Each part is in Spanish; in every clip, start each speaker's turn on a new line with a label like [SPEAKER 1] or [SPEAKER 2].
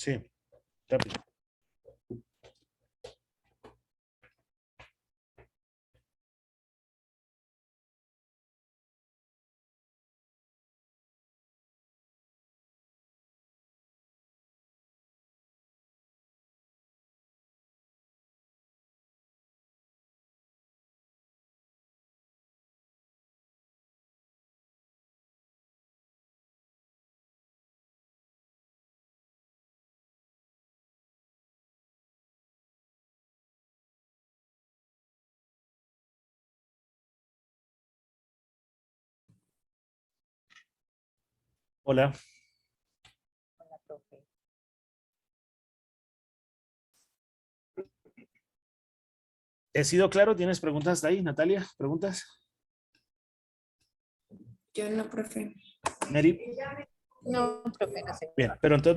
[SPEAKER 1] Sí, rápido. Hola.
[SPEAKER 2] Hola, profe.
[SPEAKER 1] ¿He sido claro? ¿Tienes preguntas hasta ahí, Natalia? ¿Preguntas?
[SPEAKER 3] Yo no, profe.
[SPEAKER 1] Mary.
[SPEAKER 2] No, profe, no sé.
[SPEAKER 1] Bien, pero entonces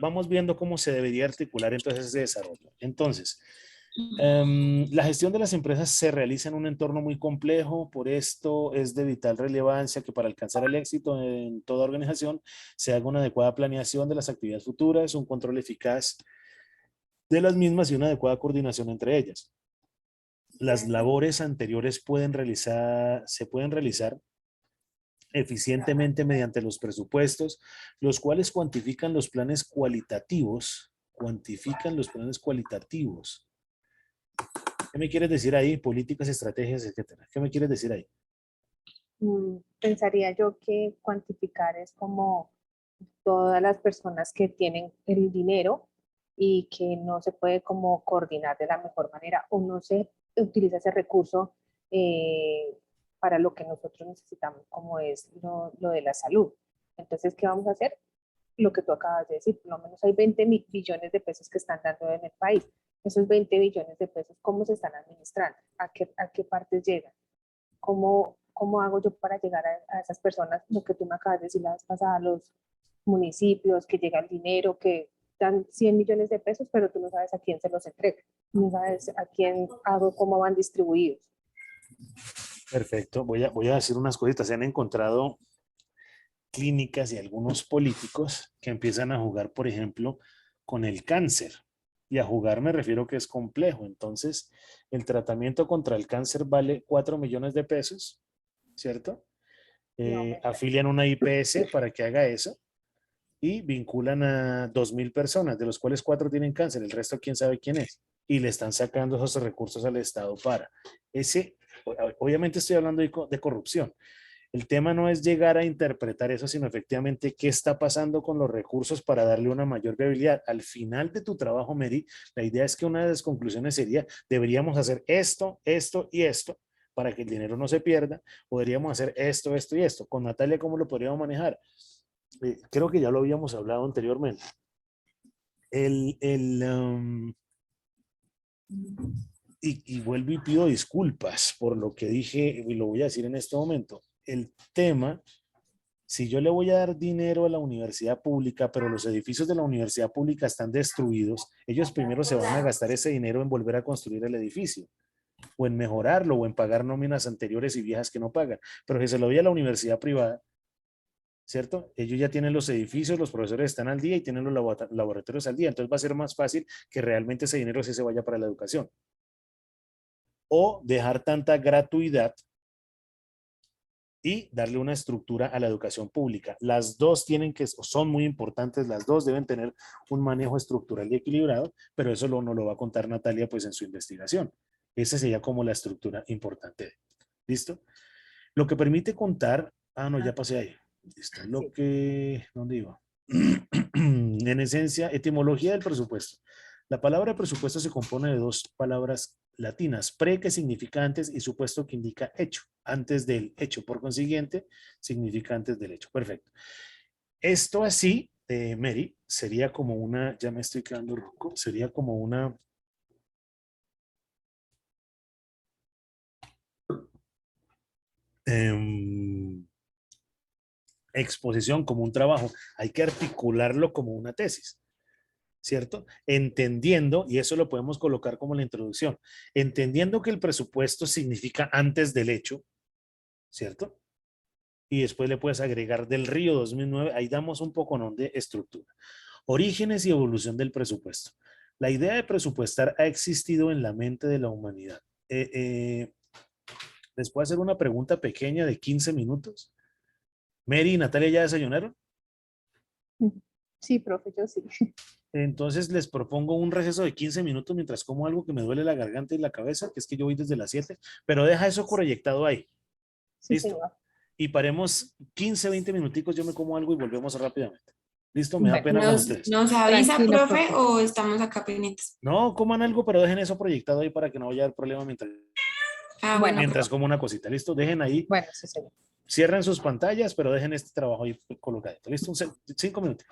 [SPEAKER 1] vamos viendo cómo se debería articular entonces ese desarrollo. Entonces, la gestión de las empresas se realiza en un entorno muy complejo, por esto es de vital relevancia que para alcanzar el éxito en toda organización se haga una adecuada planeación de las actividades futuras, un control eficaz de las mismas y una adecuada coordinación entre ellas. Las labores anteriores se pueden realizar eficientemente mediante los presupuestos, los cuales cuantifican los planes cualitativos. ¿Qué me quieres decir ahí? Políticas, estrategias, etcétera. ¿Qué me quieres decir ahí?
[SPEAKER 2] Pensaría yo que cuantificar es como todas las personas que tienen el dinero y que no se puede como coordinar de la mejor manera o no se utiliza ese recurso para lo que nosotros necesitamos, como es lo de la salud. Entonces, ¿qué vamos a hacer? Lo que tú acabas de decir, por lo menos hay 20 billones de pesos que están dando en el país. Esos 20 billones de pesos, ¿cómo se están administrando? A qué partes llegan? ¿Cómo hago yo para llegar a esas personas? Lo que tú me acabas de decir la vez pasada, los municipios, que llega el dinero, que dan 100 millones de pesos, pero tú no sabes a quién se los entrega, no sabes a quién hago, cómo van distribuidos.
[SPEAKER 1] Perfecto. Voy a decir unas cositas. Se han encontrado clínicas y algunos políticos que empiezan a jugar, por ejemplo, con el cáncer. Y a jugar me refiero que es complejo. Entonces, el tratamiento contra el cáncer vale 4 millones de pesos, ¿cierto?
[SPEAKER 2] No,
[SPEAKER 1] Afilian una IPS para que haga eso y vinculan a 2.000 personas, de los cuales 4 tienen cáncer, el resto quién sabe quién es. Y le están sacando esos recursos al Estado para. Obviamente estoy hablando de corrupción. El tema no es llegar a interpretar eso, sino efectivamente qué está pasando con los recursos para darle una mayor viabilidad. Al final de tu trabajo, Mary, la idea es que una de las conclusiones sería, deberíamos hacer esto, esto y esto para que el dinero no se pierda, o deberíamos hacer esto, esto y esto. Con Natalia, ¿cómo lo podríamos manejar? Creo que ya lo habíamos hablado anteriormente. Y vuelvo y pido disculpas por lo que dije y lo voy a decir en este momento. El tema, si yo le voy a dar dinero a la universidad pública, pero los edificios de la universidad pública están destruidos, ellos primero se van a gastar ese dinero en volver a construir el edificio, o en mejorarlo, o en pagar nóminas anteriores y viejas que no pagan. Pero si se lo doy a la universidad privada, ¿cierto? Ellos ya tienen los edificios, los profesores están al día y tienen los laboratorios al día, entonces va a ser más fácil que realmente ese dinero sí se vaya para la educación. O dejar tanta gratuidad y darle una estructura a la educación pública. Las dos son muy importantes, las dos deben tener un manejo estructural y equilibrado, pero eso no lo va a contar Natalia pues en su investigación. Esa sería como la estructura importante. ¿Listo? Lo que permite contar, no, ya pasé ahí. Listo.
[SPEAKER 2] Sí.
[SPEAKER 1] ¿Dónde iba? En esencia, etimología del presupuesto. La palabra presupuesto se compone de dos palabras latinas, pre que significa antes y supuesto que indica hecho, antes del hecho. Por consiguiente, significa antes del hecho. Perfecto. Esto así, Mary, sería como una, ya me estoy quedando ronco, sería como una exposición, como un trabajo. Hay que articularlo como una tesis. ¿Cierto? Entendiendo, y eso lo podemos colocar como la introducción, entendiendo que el presupuesto significa antes del hecho, ¿cierto? Y después le puedes agregar del Río 2009, ahí damos un poco de estructura. Orígenes y evolución del presupuesto. La idea de presupuestar ha existido en la mente de la humanidad. ¿Les puedo hacer una pregunta pequeña de 15 minutos? Mary y Natalia, ¿ya desayunaron?
[SPEAKER 2] Sí, profe, yo sí.
[SPEAKER 1] Entonces les propongo un receso de 15 minutos mientras como algo que me duele la garganta y la cabeza, que es que yo voy desde las 7, pero deja eso proyectado ahí.
[SPEAKER 2] Sí,
[SPEAKER 1] ¿Listo?
[SPEAKER 2] señor.
[SPEAKER 1] Y paremos 15, 20 minuticos, yo me como algo y volvemos rápidamente. ¿Listo? Me da
[SPEAKER 2] Bueno,
[SPEAKER 1] pena con ustedes.
[SPEAKER 3] ¿Nos avisa,
[SPEAKER 2] tranquilo,
[SPEAKER 3] profe,
[SPEAKER 2] profe.
[SPEAKER 3] o estamos acá pendientes?
[SPEAKER 1] No, coman algo, pero dejen eso proyectado ahí para que no vaya a haber problema
[SPEAKER 3] Ah,
[SPEAKER 2] Bueno,
[SPEAKER 3] bueno,
[SPEAKER 1] mientras
[SPEAKER 3] profe.
[SPEAKER 1] como una cosita. ¿Listo? Dejen ahí,
[SPEAKER 2] bueno, sí, señor.
[SPEAKER 1] cierren sus pantallas, pero dejen este trabajo ahí colocadito. ¿Listo? 5 minutos.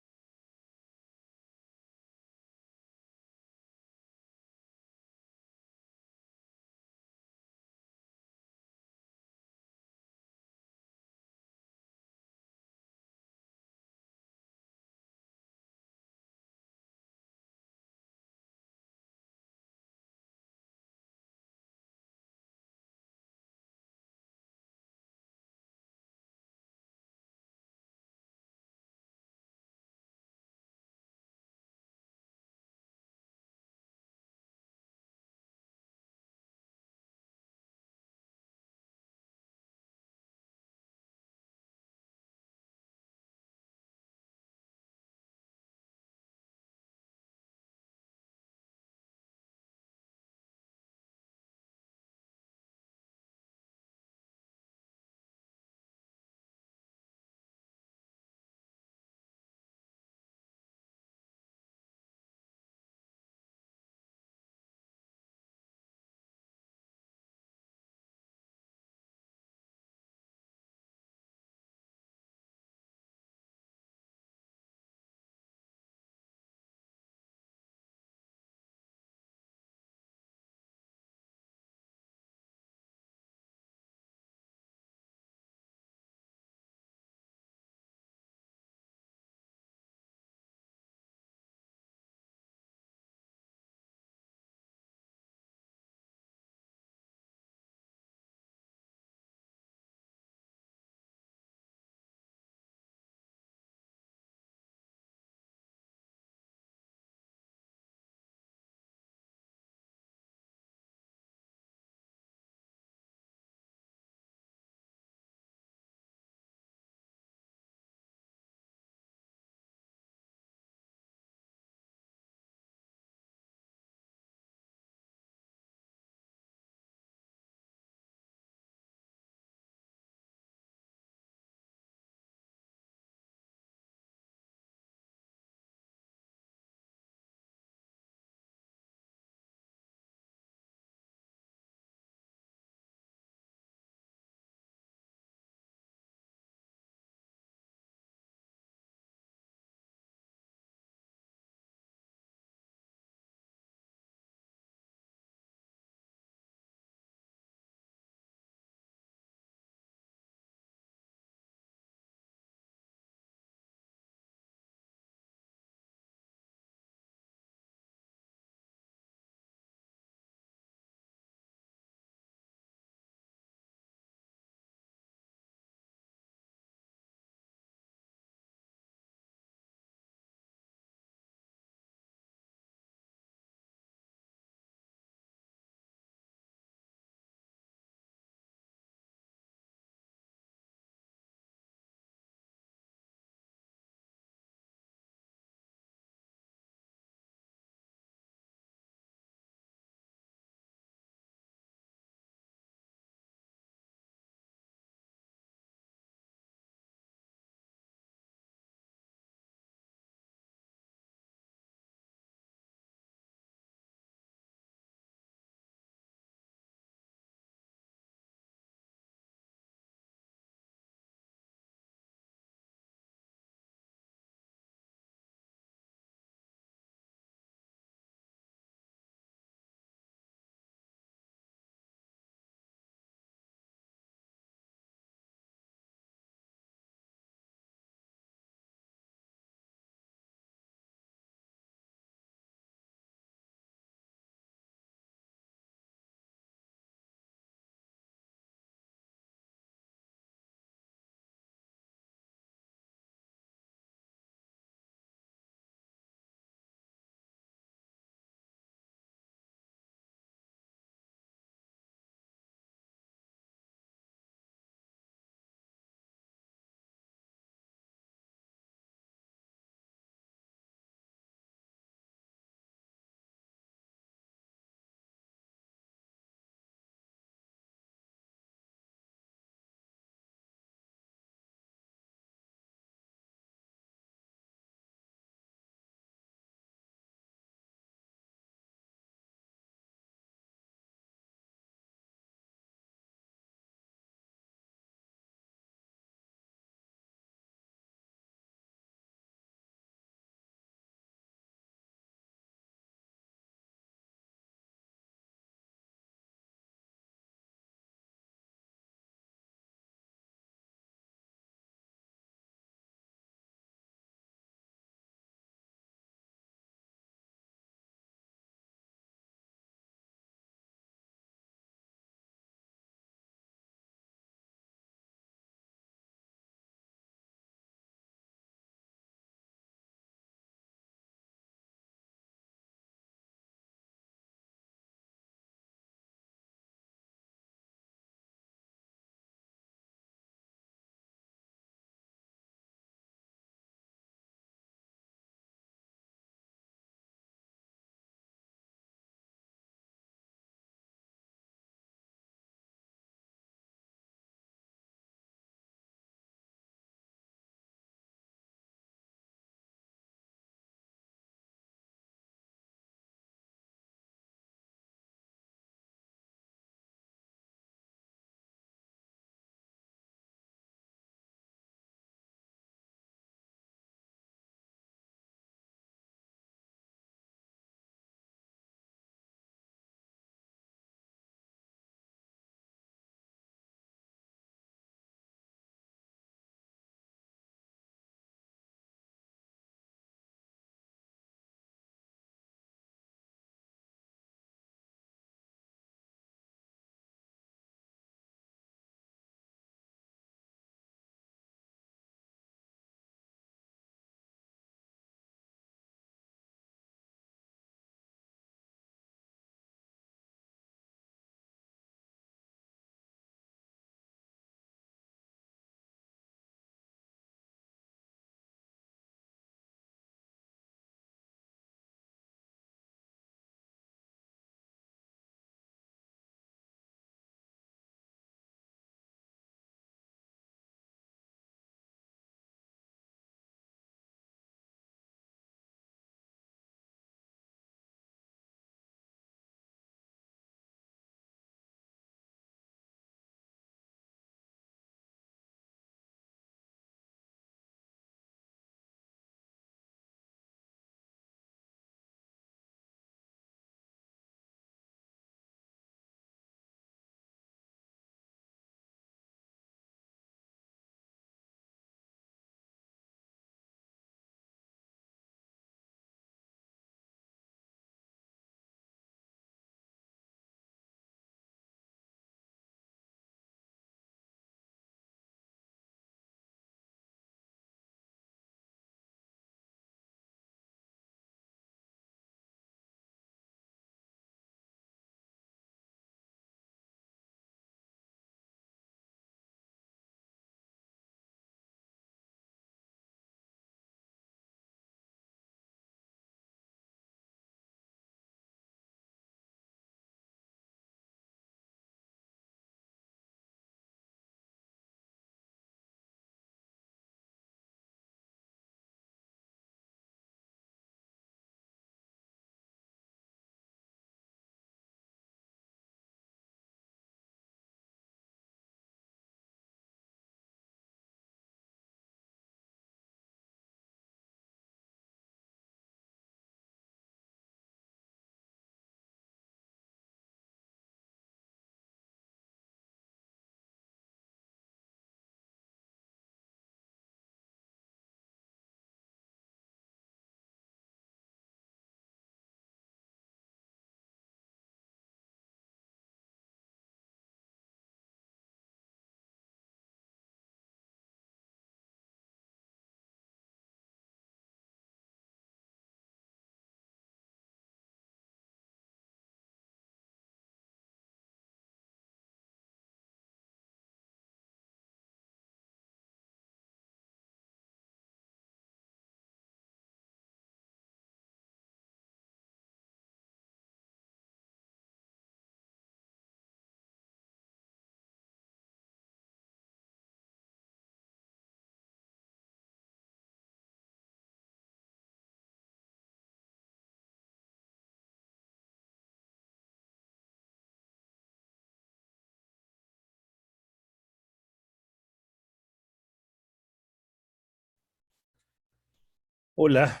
[SPEAKER 1] Hola.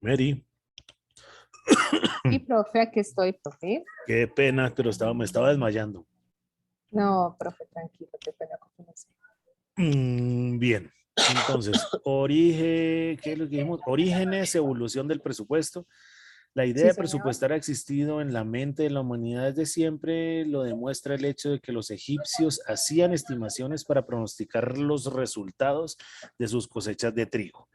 [SPEAKER 1] Mary,
[SPEAKER 2] Y profe, aquí estoy, profe.
[SPEAKER 1] qué pena, pero me estaba desmayando.
[SPEAKER 2] No, profe, tranquilo, qué pena con usted.
[SPEAKER 1] Bien, entonces, origen, ¿qué es lo que dijimos? Orígenes, evolución del presupuesto. La idea
[SPEAKER 2] Sí,
[SPEAKER 1] de
[SPEAKER 2] señor.
[SPEAKER 1] presupuestar ha existido en la mente de la humanidad desde siempre. Lo demuestra el hecho de que los egipcios hacían estimaciones para pronosticar los resultados de sus cosechas de trigo,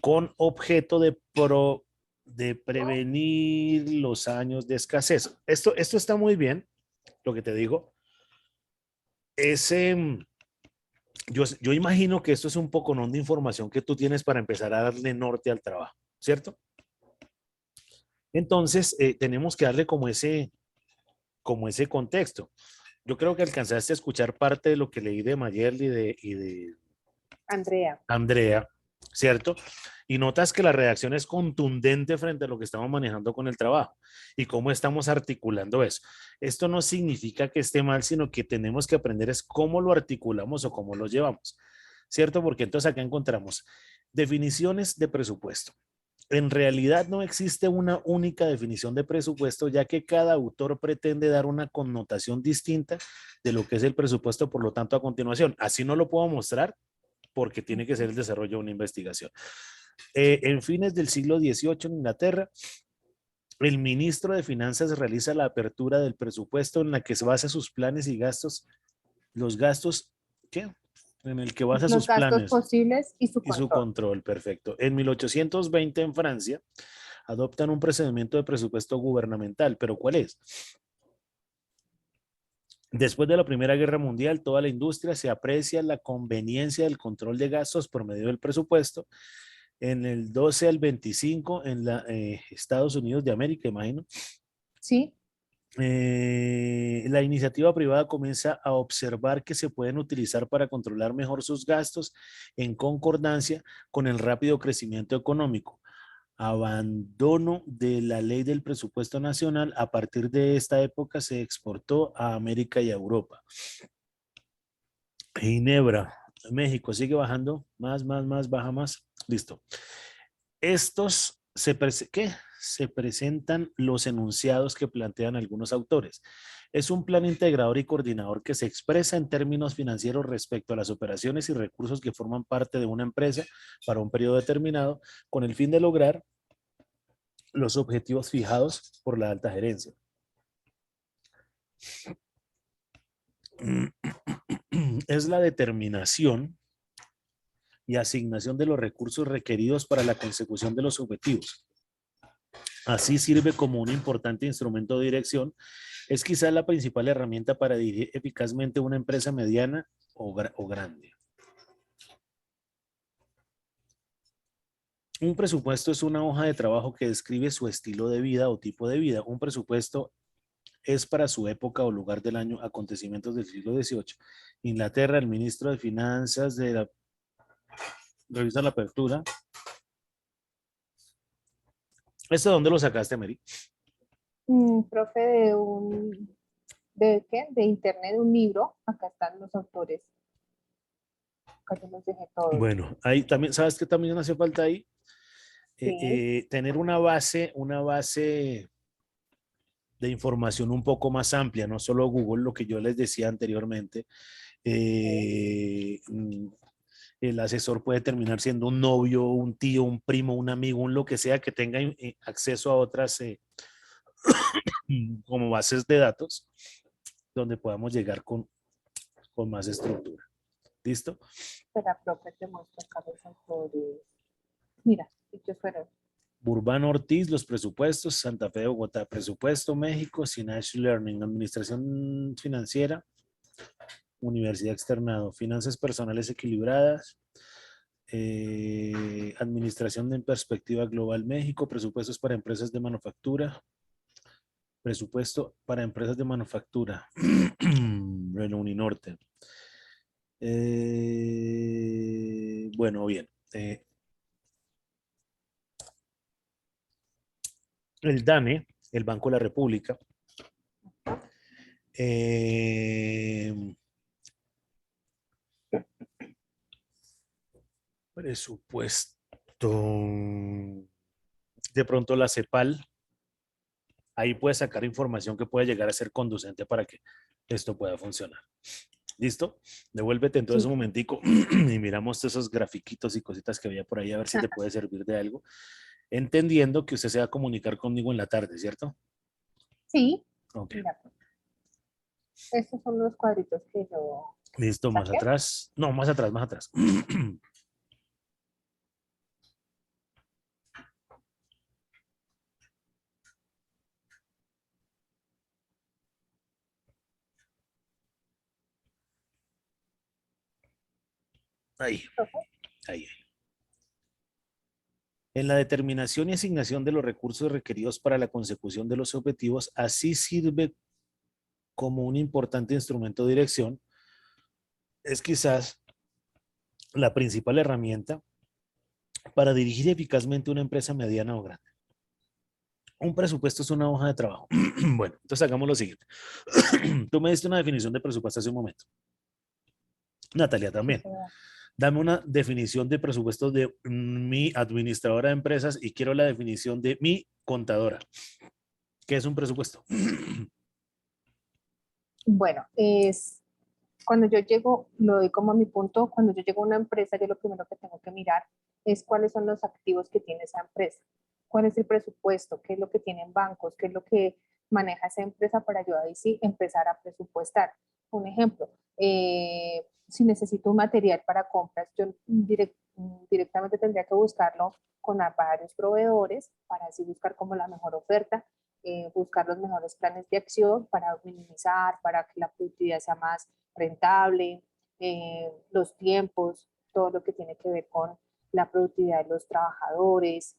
[SPEAKER 1] con objeto de prevenir los años de escasez. Esto está muy bien, lo que te digo. Ese, yo imagino que esto es un poco de información que tú tienes para empezar a darle norte al trabajo, ¿cierto? Entonces, tenemos que darle como ese contexto. Yo creo que alcanzaste a escuchar parte de lo que leí de Mayerly y de
[SPEAKER 2] Andrea.
[SPEAKER 1] Andrea, ¿cierto? Y notas que la redacción es contundente frente a lo que estamos manejando con el trabajo y cómo estamos articulando eso. Esto no significa que esté mal, sino que tenemos que aprender es cómo lo articulamos o cómo lo llevamos, ¿cierto? Porque entonces acá encontramos definiciones de presupuesto. En realidad no existe una única definición de presupuesto, ya que cada autor pretende dar una connotación distinta de lo que es el presupuesto, por lo tanto, a continuación, así no lo puedo mostrar porque tiene que ser el desarrollo de una investigación. En fines del siglo XVIII en Inglaterra, el ministro de Finanzas realiza la apertura del presupuesto en la que se basa sus planes y gastos, los gastos, ¿qué? En el que basa
[SPEAKER 2] Los
[SPEAKER 1] sus
[SPEAKER 2] gastos
[SPEAKER 1] planes
[SPEAKER 2] posibles y su
[SPEAKER 1] y su
[SPEAKER 2] control.
[SPEAKER 1] control, perfecto. En 1820 en Francia, adoptan un procedimiento de presupuesto gubernamental, pero ¿cuál es? Después de la Primera Guerra Mundial, toda la industria se aprecia la conveniencia del control de gastos por medio del presupuesto. En el 12 al 25 en Estados Unidos de América, imagino,
[SPEAKER 2] Sí,
[SPEAKER 1] la iniciativa privada comienza a observar que se pueden utilizar para controlar mejor sus gastos en concordancia con el rápido crecimiento económico. Abandono de la ley del presupuesto nacional, a partir de esta época se exportó a América y a Europa. Ginebra, México, sigue bajando, más, baja más, listo. Estos ¿qué? Se presentan los enunciados que plantean algunos autores. Es un plan integrador y coordinador que se expresa en términos financieros respecto a las operaciones y recursos que forman parte de una empresa para un periodo determinado, con el fin de lograr los objetivos fijados por la alta gerencia. Es la determinación y asignación de los recursos requeridos para la consecución de los objetivos. Así sirve como un importante instrumento de dirección. Es quizás la principal herramienta para dirigir eficazmente una empresa mediana o grande. Un presupuesto es una hoja de trabajo que describe su estilo de vida o tipo de vida. Un presupuesto es para su época o lugar del año, acontecimientos del siglo XVIII. Inglaterra, el ministro de Finanzas revisa la apertura. ¿Esto dónde lo sacaste, Mary?
[SPEAKER 2] profe, ¿de qué? De internet, un libro. Acá están los autores. Acá yo los dejé todos.
[SPEAKER 1] Bueno, ahí también, ¿sabes qué también hace falta ahí?
[SPEAKER 2] Sí,
[SPEAKER 1] Tener una base de información un poco más amplia, no solo Google, lo que yo les decía anteriormente.
[SPEAKER 2] sí.
[SPEAKER 1] Eh, mm, el asesor puede terminar siendo un novio, un tío, un primo, un amigo, un lo que sea que tenga acceso a otras como bases de datos donde podamos llegar con más estructura. ¿Listo?
[SPEAKER 2] Espera, profe, te muestro acá los autores. Mira, ellos fueron.
[SPEAKER 1] Urbano Ortiz, los presupuestos, Santa Fe de Bogotá, presupuesto México, Sinach Learning, administración financiera, universidad externado, finanzas personales equilibradas, administración en perspectiva global México, presupuestos para empresas de manufactura, presupuesto para empresas de manufactura, Reino Uninorte. Bueno, bien. El DANE, el Banco de la República, Presupuesto. De pronto la CEPAL, ahí puedes sacar información que puede llegar a ser conducente para que esto pueda funcionar. ¿Listo? Devuélvete entonces
[SPEAKER 2] Sí.
[SPEAKER 1] un momentico y miramos esos grafiquitos y cositas que había por ahí a ver si te puede servir de algo. Entendiendo que usted se va a comunicar conmigo en la tarde, ¿cierto?
[SPEAKER 2] Sí,
[SPEAKER 1] Ok.
[SPEAKER 2] mira, pues, estos son los cuadritos que yo
[SPEAKER 1] Listo, más
[SPEAKER 2] saqué.
[SPEAKER 1] atrás. No, más atrás, más atrás. Ahí, ahí. En la determinación y asignación de los recursos requeridos para la consecución de los objetivos, así sirve como un importante instrumento de dirección. Es quizás la principal herramienta para dirigir eficazmente una empresa mediana o grande. Un presupuesto es una hoja de trabajo. Bueno, entonces hagamos lo siguiente. Tú me diste una definición de presupuesto hace un momento. Natalia
[SPEAKER 2] Sí,
[SPEAKER 1] también.
[SPEAKER 2] señor.
[SPEAKER 1] Dame una definición de presupuesto de mi administradora de empresas y quiero la definición de mi contadora. ¿Qué es un presupuesto?
[SPEAKER 2] Bueno, es cuando yo llego, lo doy como a mi punto, cuando yo llego a una empresa, yo lo primero que tengo que mirar es cuáles son los activos que tiene esa empresa, cuál es el presupuesto, qué es lo que tienen bancos, qué es lo que maneja esa empresa para yo ahí sí empezar a presupuestar. Un ejemplo, si necesito un material para compras, yo directamente tendría que buscarlo con varios proveedores para así buscar como la mejor oferta, buscar los mejores planes de acción para minimizar, para que la productividad sea más rentable, los tiempos, todo lo que tiene que ver con la productividad de los trabajadores,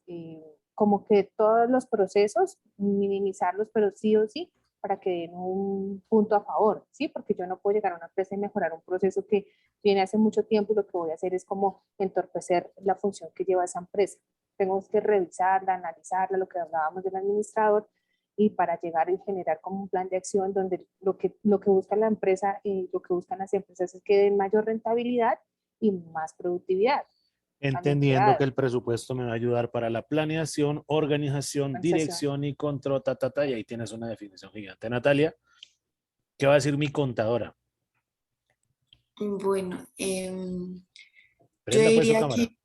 [SPEAKER 2] como que todos los procesos, minimizarlos, pero sí o sí, para que den un punto a favor, ¿sí? Porque yo no puedo llegar a una empresa y mejorar un proceso que viene hace mucho tiempo y lo que voy a hacer es como entorpecer la función que lleva esa empresa. Tengo que revisarla, analizarla, lo que hablábamos del administrador, y para llegar y generar como un plan de acción donde lo que busca la empresa y lo que buscan las empresas es que den mayor rentabilidad y más productividad al
[SPEAKER 1] Entendiendo que
[SPEAKER 2] empleado,
[SPEAKER 1] el presupuesto me va a ayudar para la planeación, organización,
[SPEAKER 2] organización.
[SPEAKER 1] dirección y control, y ahí tienes una definición gigante. Natalia, ¿qué va a decir mi contadora?
[SPEAKER 3] Bueno, yo
[SPEAKER 1] Prenda pues su
[SPEAKER 3] diría
[SPEAKER 1] cámara.
[SPEAKER 3] que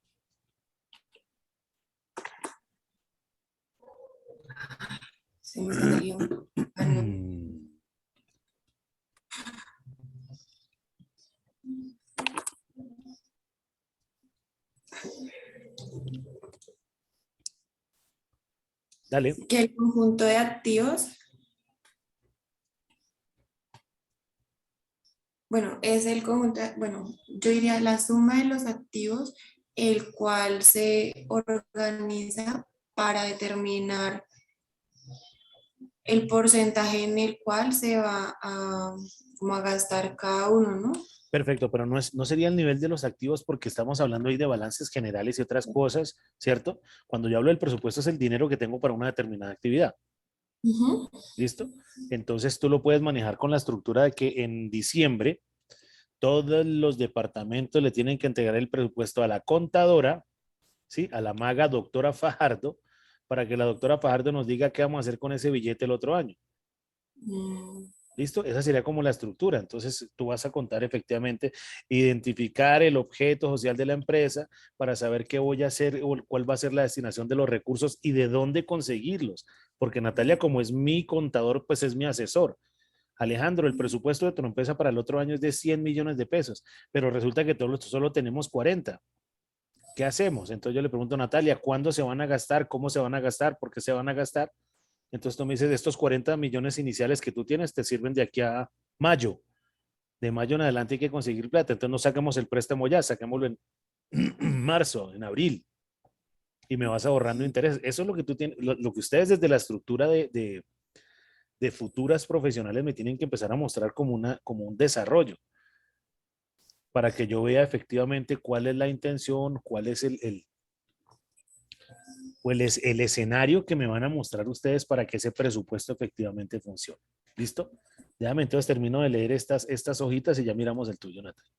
[SPEAKER 3] se me salió. Ah, no.
[SPEAKER 1] Dale.
[SPEAKER 3] Que el conjunto de activos, bueno, es el conjunto, bueno, yo diría la suma de los activos, el cual se organiza para determinar el porcentaje en el cual se va a, como a gastar cada uno, ¿no?
[SPEAKER 1] Perfecto, pero no sería el nivel de los activos porque estamos hablando ahí de balances generales y otras cosas, ¿cierto? Cuando yo hablo del presupuesto es el dinero que tengo para una determinada actividad.
[SPEAKER 3] Ujú.
[SPEAKER 1] ¿Listo? Entonces tú lo puedes manejar con la estructura de que en diciembre todos los departamentos le tienen que entregar el presupuesto a la contadora, ¿sí? A la maga doctora Fajardo, para que la doctora Fajardo nos diga qué vamos a hacer con ese billete el otro año.
[SPEAKER 3] Mm,
[SPEAKER 1] ¿Listo? Esa sería como la estructura. Entonces, tú vas a contar efectivamente, identificar el objeto social de la empresa para saber qué voy a hacer o cuál va a ser la destinación de los recursos y de dónde conseguirlos. Porque Natalia, como es mi contador, pues es mi asesor. Alejandro, el presupuesto de tu empresa para el otro año es de 100 millones de pesos, pero resulta que todos solo tenemos 40. ¿Qué hacemos? Entonces yo le pregunto a Natalia, ¿cuándo se van a gastar? ¿Cómo se van a gastar? ¿Por qué se van a gastar? Entonces tú me dices, estos 40 millones iniciales que tú tienes te sirven de aquí a mayo. De mayo en adelante hay que conseguir plata. Entonces no sacamos el préstamo ya, saquémoslo en marzo, en abril. Y me vas ahorrando interés. Eso es lo que tú tienes, lo que ustedes desde la estructura de futuras profesionales me tienen que empezar a mostrar como un desarrollo para que yo vea efectivamente cuál es la intención, cuál es el escenario que me van a mostrar ustedes para que ese presupuesto efectivamente funcione. ¿Listo? Déjame entonces termino de leer estas hojitas y ya miramos el tuyo, Natalia.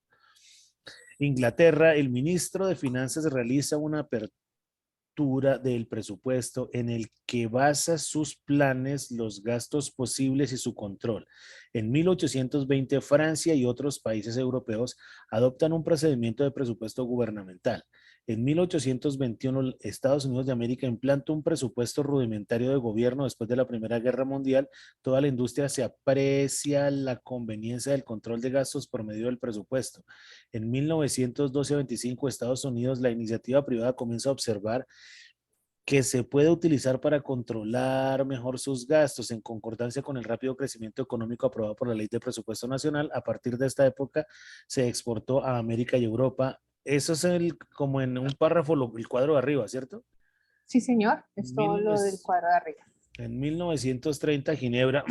[SPEAKER 1] Inglaterra, el ministro de Finanzas realiza una apertura del presupuesto en el que basa sus planes, los gastos posibles y su control. En 1820, Francia y otros países europeos adoptan un procedimiento de presupuesto gubernamental. En 1821, Estados Unidos de América implanta un presupuesto rudimentario de gobierno después de la Primera Guerra Mundial. Toda la industria se aprecia la conveniencia del control de gastos por medio del presupuesto. En 1912-25, Estados Unidos, la iniciativa privada comienza a observar que se puede utilizar para controlar mejor sus gastos en concordancia con el rápido crecimiento económico aprobado por la Ley de Presupuesto Nacional. A partir de esta época se exportó a América y Europa. Eso es como en un párrafo, el cuadro de arriba, ¿cierto?
[SPEAKER 2] Sí, señor, es todo lo del cuadro de arriba.
[SPEAKER 1] En 1930, Ginebra,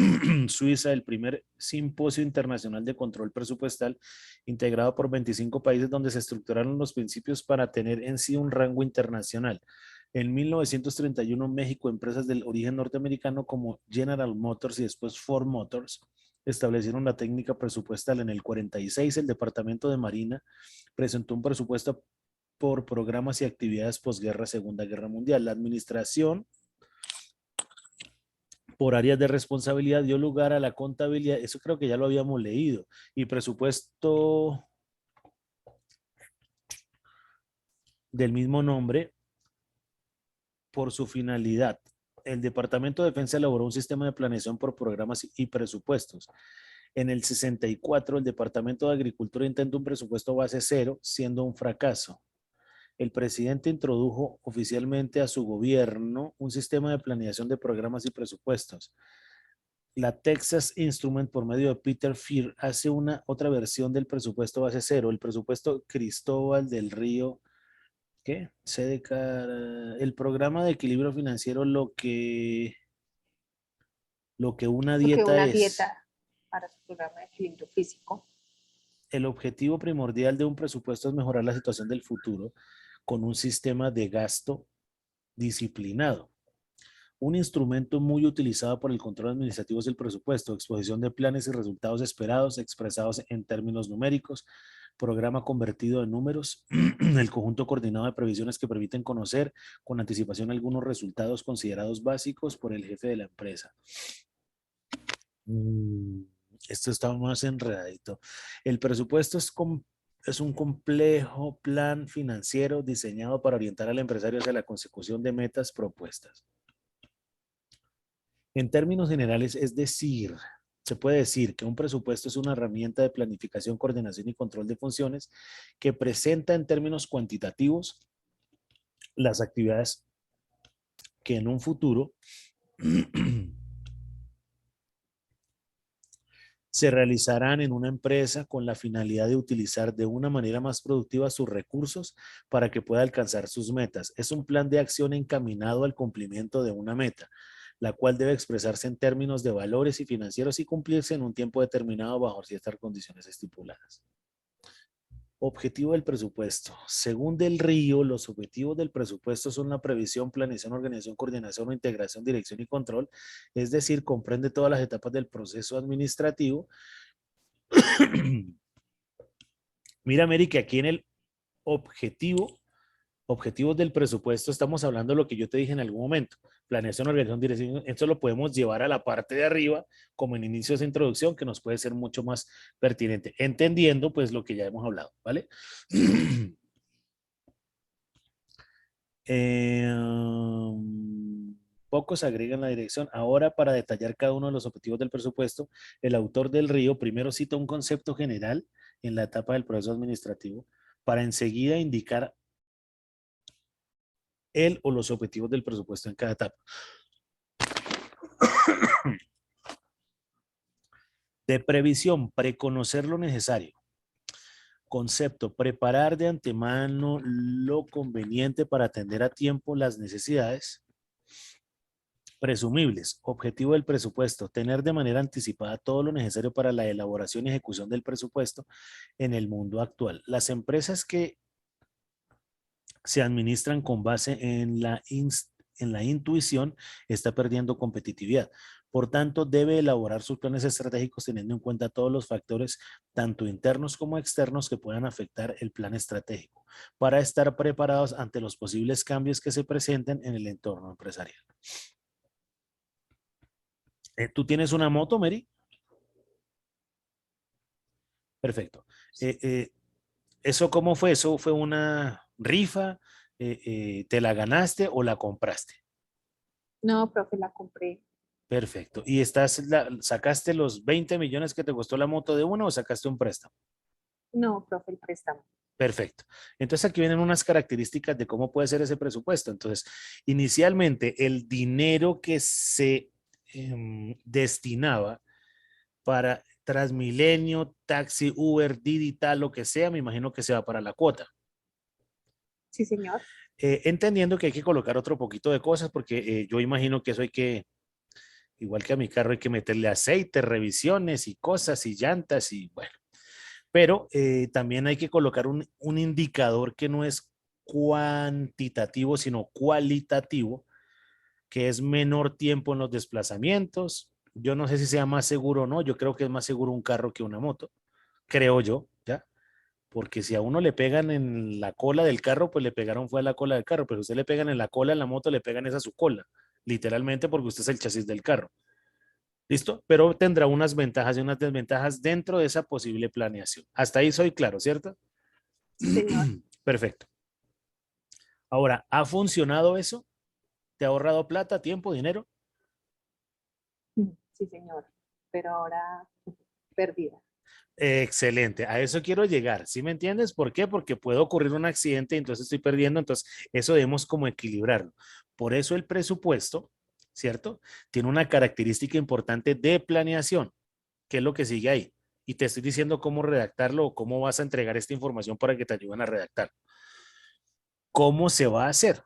[SPEAKER 1] Suiza, el primer simposio internacional de control presupuestal integrado por 25 países donde se estructuraron los principios para tener en sí un rango internacional. En 1931, México, empresas del origen norteamericano como General Motors y después Ford Motors establecieron la técnica presupuestal. En el 46, el Departamento de Marina presentó un presupuesto por programas y actividades posguerra, Segunda Guerra Mundial. La administración por áreas de responsabilidad dio lugar a la contabilidad, eso creo que ya lo habíamos leído, y presupuesto del mismo nombre por su finalidad. El Departamento de Defensa elaboró un sistema de planeación por programas y presupuestos. En el 64, el Departamento de Agricultura intentó un presupuesto base cero, siendo un fracaso. El presidente introdujo oficialmente a su gobierno un sistema de planeación de programas y presupuestos. La Texas Instrument, por medio de Peter Fear, hace otra versión del presupuesto base cero, el presupuesto Cristóbal del Río, ¿qué? El programa de equilibrio financiero, lo que una dieta es.
[SPEAKER 2] Dieta para su programa de equilibrio físico.
[SPEAKER 1] El objetivo primordial de un presupuesto es mejorar la situación del futuro con un sistema de gasto disciplinado. Un instrumento muy utilizado por el control administrativo es el presupuesto, exposición de planes y resultados esperados expresados en términos numéricos, programa convertido en números, el conjunto coordinado de previsiones que permiten conocer con anticipación algunos resultados considerados básicos por el jefe de la empresa. Esto está más enredadito. El presupuesto es un complejo plan financiero diseñado para orientar al empresario hacia la consecución de metas propuestas. En términos generales, se puede decir que un presupuesto es una herramienta de planificación, coordinación y control de funciones que presenta en términos cuantitativos las actividades que en un futuro se realizarán en una empresa con la finalidad de utilizar de una manera más productiva sus recursos para que pueda alcanzar sus metas. Es un plan de acción encaminado al cumplimiento de una meta, la cual debe expresarse en términos de valores y financieros y cumplirse en un tiempo determinado bajo ciertas condiciones estipuladas. Objetivo del presupuesto. Según Del Río, los objetivos del presupuesto son la previsión, planeación, organización, coordinación, integración, dirección y control. Es decir, comprende todas las etapas del proceso administrativo. Mira, Mary, que aquí en el objetivos del presupuesto, estamos hablando de lo que yo te dije en algún momento. Planeación, organización, dirección. Esto lo podemos llevar a la parte de arriba, como en inicio de esa introducción, que nos puede ser mucho más pertinente, entendiendo pues lo que ya hemos hablado, ¿vale? Pocos agregan la dirección. Ahora, para detallar cada uno de los objetivos del presupuesto, el autor del Río primero cita un concepto general en la etapa del proceso administrativo, para enseguida indicar el o los objetivos del presupuesto en cada etapa. De previsión, preconocer lo necesario. Concepto, preparar de antemano lo conveniente para atender a tiempo las necesidades. Presumibles, objetivo del presupuesto, tener de manera anticipada todo lo necesario para la elaboración y ejecución del presupuesto en el mundo actual. Las empresas que se administran con base en la intuición está perdiendo competitividad. Por tanto, debe elaborar sus planes estratégicos teniendo en cuenta todos los factores, tanto internos como externos, que puedan afectar el plan estratégico, para estar preparados ante los posibles cambios que se presenten en el entorno empresarial. ¿Tú tienes una moto, Mary? Perfecto. ¿Eso cómo fue? ¿Eso fue una rifa? ¿Te la ganaste o la compraste?
[SPEAKER 2] No, profe, la compré.
[SPEAKER 1] Perfecto. ¿Y sacaste los 20 millones que te costó la moto de una o sacaste un préstamo?
[SPEAKER 2] No, profe, el préstamo.
[SPEAKER 1] Perfecto. Entonces aquí vienen unas características de cómo puede ser ese presupuesto. Entonces, inicialmente el dinero que se destinaba para Transmilenio, taxi, Uber, Didi, tal, lo que sea, me imagino que se va para la cuota.
[SPEAKER 2] Sí, señor.
[SPEAKER 1] Entendiendo que hay que colocar otro poquito de cosas porque yo imagino que eso hay que, igual que a mi carro, hay que meterle aceite, revisiones y cosas y llantas y bueno. Pero también hay que colocar un indicador que no es cuantitativo, sino cualitativo, que es menor tiempo en los desplazamientos. Yo no sé si sea más seguro o no, yo creo que es más seguro un carro que una moto, creo yo, ¿ya? Porque si a uno le pegan en la cola del carro, pues le pegaron fue a la cola del carro, pero si usted le pegan en la cola en la moto, le pegan esa a su cola, literalmente porque usted es el chasis del carro. ¿Listo? Pero tendrá unas ventajas y unas desventajas dentro de esa posible planeación. Hasta ahí soy claro, ¿cierto?
[SPEAKER 2] Sí, señor.
[SPEAKER 1] Perfecto. Ahora, ¿ha funcionado eso? ¿Te ha ahorrado plata, tiempo, dinero?
[SPEAKER 2] Sí, señor. Pero ahora perdida.
[SPEAKER 1] Excelente, a eso quiero llegar, ¿sí me entiendes? ¿Por qué? Porque puede ocurrir un accidente y entonces estoy perdiendo, entonces eso debemos como equilibrarlo. Por eso el presupuesto, ¿cierto? Tiene una característica importante de planeación, que es lo que sigue ahí. Y te estoy diciendo cómo redactarlo o cómo vas a entregar esta información para que te ayuden a redactar. ¿Cómo se va a hacer?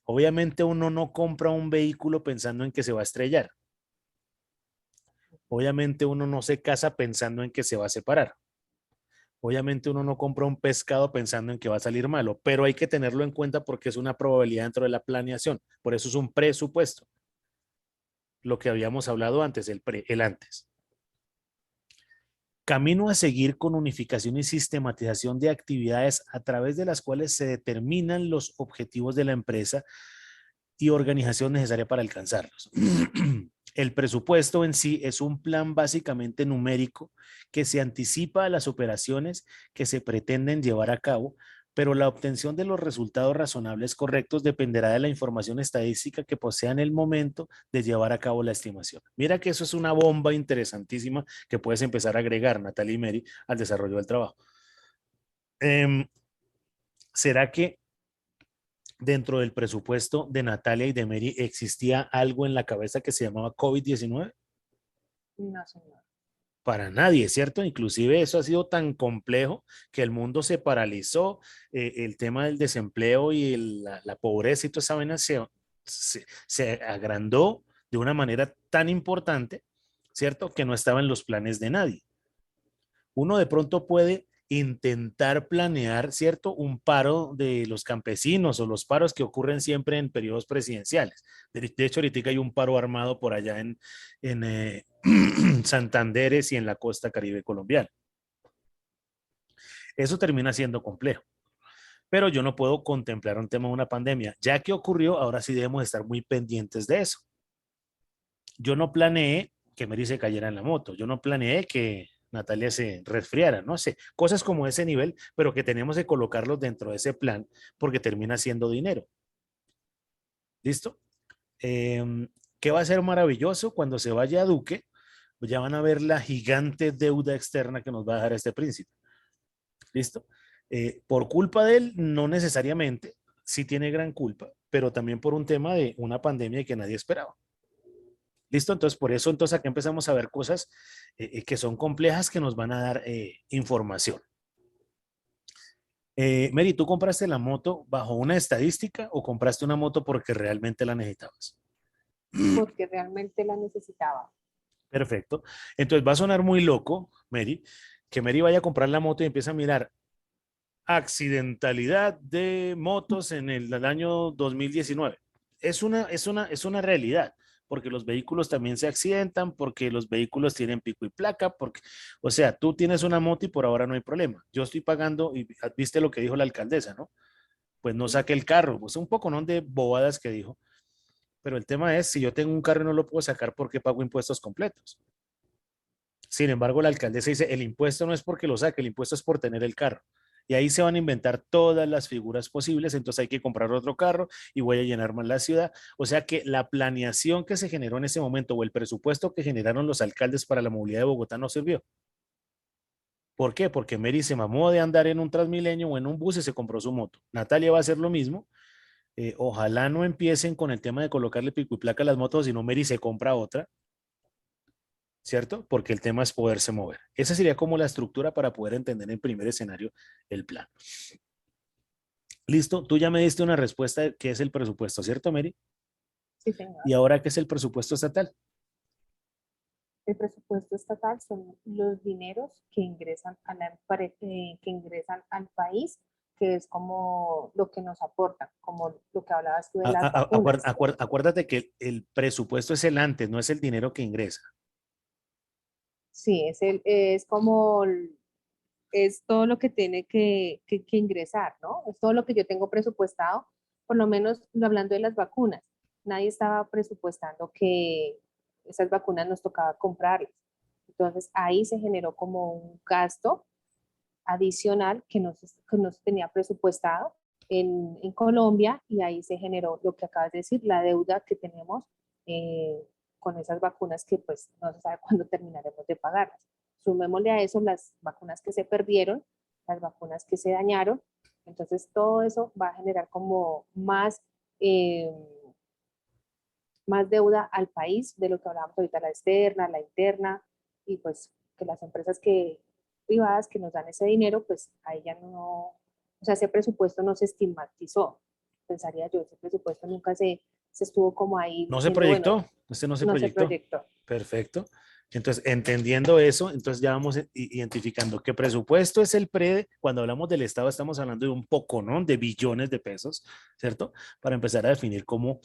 [SPEAKER 1] Obviamente uno no compra un vehículo pensando en que se va a estrellar. Obviamente uno no se casa pensando en que se va a separar. Obviamente uno no compra un pescado pensando en que va a salir malo, pero hay que tenerlo en cuenta porque es una probabilidad dentro de la planeación. Por eso es un presupuesto. Lo que habíamos hablado antes, el antes. Camino a seguir con unificación y sistematización de actividades a través de las cuales se determinan los objetivos de la empresa y organización necesaria para alcanzarlos. El presupuesto en sí es un plan básicamente numérico que se anticipa a las operaciones que se pretenden llevar a cabo, pero la obtención de los resultados razonables correctos dependerá de la información estadística que posea en el momento de llevar a cabo la estimación. Mira que eso es una bomba interesantísima que puedes empezar a agregar, Natalie y Mary, al desarrollo del trabajo. ¿Será que dentro del presupuesto de Natalia y de Mary existía algo en la cabeza que se llamaba COVID-19?
[SPEAKER 2] No, señor.
[SPEAKER 1] Para nadie, ¿cierto? Inclusive eso ha sido tan complejo que el mundo se paralizó, el tema del desempleo y la pobreza y toda esa vaina se agrandó de una manera tan importante, ¿cierto? Que no estaba en los planes de nadie. Uno de pronto puede intentar planear, ¿cierto? Un paro de los campesinos o los paros que ocurren siempre en periodos presidenciales. De hecho, ahorita hay un paro armado por allá en Santanderes y en la costa Caribe colombiana. Eso termina siendo complejo. Pero yo no puedo contemplar un tema de una pandemia. Ya que ocurrió, ahora sí debemos estar muy pendientes de eso. Yo no planeé que Mary se cayera en la moto. Yo no planeé que Natalia se resfriara, no sé, cosas como ese nivel, pero que tenemos que colocarlos dentro de ese plan porque termina siendo dinero. ¿Listo? ¿Qué va a ser maravilloso cuando se vaya a Duque? Pues ya van a ver la gigante deuda externa que nos va a dejar este príncipe. ¿Listo? Por culpa de él, no necesariamente, sí tiene gran culpa, pero también por un tema de una pandemia que nadie esperaba. ¿Listo? Entonces, por eso, entonces aquí empezamos a ver cosas que son complejas que nos van a dar información. Mary, ¿tú compraste la moto bajo una estadística o compraste una moto porque realmente la necesitabas?
[SPEAKER 2] Porque realmente la necesitaba.
[SPEAKER 1] Perfecto. Entonces va a sonar muy loco, Mary, que Mary vaya a comprar la moto y empieza a mirar accidentalidad de motos en el año 2019. Es una realidad. porque los vehículos también se accidentan, porque los vehículos tienen pico y placa, porque, o sea, tú tienes una moto y por ahora no hay problema. Yo estoy pagando, y viste lo que dijo la alcaldesa, ¿no? Pues no saque el carro, pues un poco, ¿no? De bobadas que dijo. Pero el tema es, si yo tengo un carro y no lo puedo sacar, ¿por qué pago impuestos completos? Sin embargo, la alcaldesa dice, el impuesto no es porque lo saque, el impuesto es por tener el carro. Y ahí se van a inventar todas las figuras posibles, entonces hay que comprar otro carro y voy a llenar más la ciudad. O sea que la planeación que se generó en ese momento o el presupuesto que generaron los alcaldes para la movilidad de Bogotá no sirvió. ¿Por qué? Porque Mary se mamó de andar en un Transmilenio o en un bus y se compró su moto. Natalia va a hacer lo mismo. Ojalá no empiecen con el tema de colocarle pico y placa a las motos, sino Mary se compra otra, ¿cierto? Porque el tema es poderse mover. Esa sería como la estructura para poder entender en primer escenario el plan. Listo, tú ya me diste una respuesta de qué es el presupuesto, ¿cierto, Mary?
[SPEAKER 2] Sí, señor.
[SPEAKER 1] ¿Y ahora qué es el presupuesto estatal?
[SPEAKER 2] El presupuesto estatal son los dineros que ingresan que ingresan al país, que es como lo que nos aportan, como lo que hablabas tú de las vacunas.
[SPEAKER 1] Acuérdate que el presupuesto es el antes, no es el dinero que ingresa.
[SPEAKER 2] Sí, es como es todo lo que tiene que ingresar, ¿no? Es todo lo que yo tengo presupuestado, por lo menos hablando de las vacunas. Nadie estaba presupuestando que esas vacunas nos tocaba comprarlas. Entonces ahí se generó como un gasto adicional que no se tenía presupuestado en Colombia y ahí se generó lo que acabas de decir, la deuda que tenemos con esas vacunas que pues no se sabe cuándo terminaremos de pagarlas. Sumémosle a eso las vacunas que se perdieron, las vacunas que se dañaron, entonces todo eso va a generar como más deuda al país de lo que hablábamos ahorita, la externa, la interna, y pues que las empresas privadas que nos dan ese dinero, pues ahí ya no, o sea, ese presupuesto no se estigmatizó, pensaría yo, ese presupuesto nunca se estuvo como ahí
[SPEAKER 1] ¿No se
[SPEAKER 2] diciendo, bueno,
[SPEAKER 1] proyectó? ¿Este no se
[SPEAKER 2] no se
[SPEAKER 1] proyectó?
[SPEAKER 2] proyectó.
[SPEAKER 1] Perfecto. Entonces, entendiendo eso, entonces ya vamos identificando que presupuesto es el cuando hablamos del Estado estamos hablando de un poco, ¿no? De billones de pesos, ¿cierto? Para empezar a definir cómo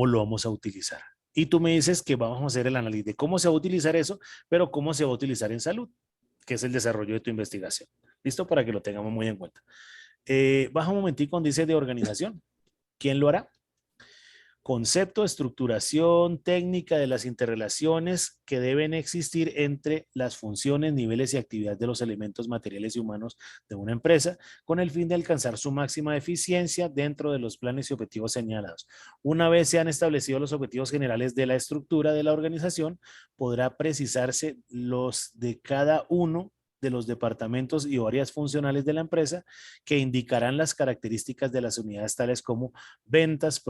[SPEAKER 1] lo vamos a utilizar. Y tú me dices que vamos a hacer el análisis de cómo se va a utilizar eso, pero cómo se va a utilizar en salud, que es el desarrollo de tu investigación. ¿Listo? Para que lo tengamos muy en cuenta. Baja un momentico donde dice de organización. ¿Quién lo hará? Concepto, estructuración, técnica de las interrelaciones que deben existir entre las funciones, niveles y actividades de los elementos materiales y humanos de una empresa con el fin de alcanzar su máxima eficiencia dentro de los planes y objetivos señalados. Una vez se han establecido los objetivos generales de la estructura de la organización, podrá precisarse los de cada uno de los departamentos y áreas funcionales de la empresa que indicarán las características de las unidades tales como ventas,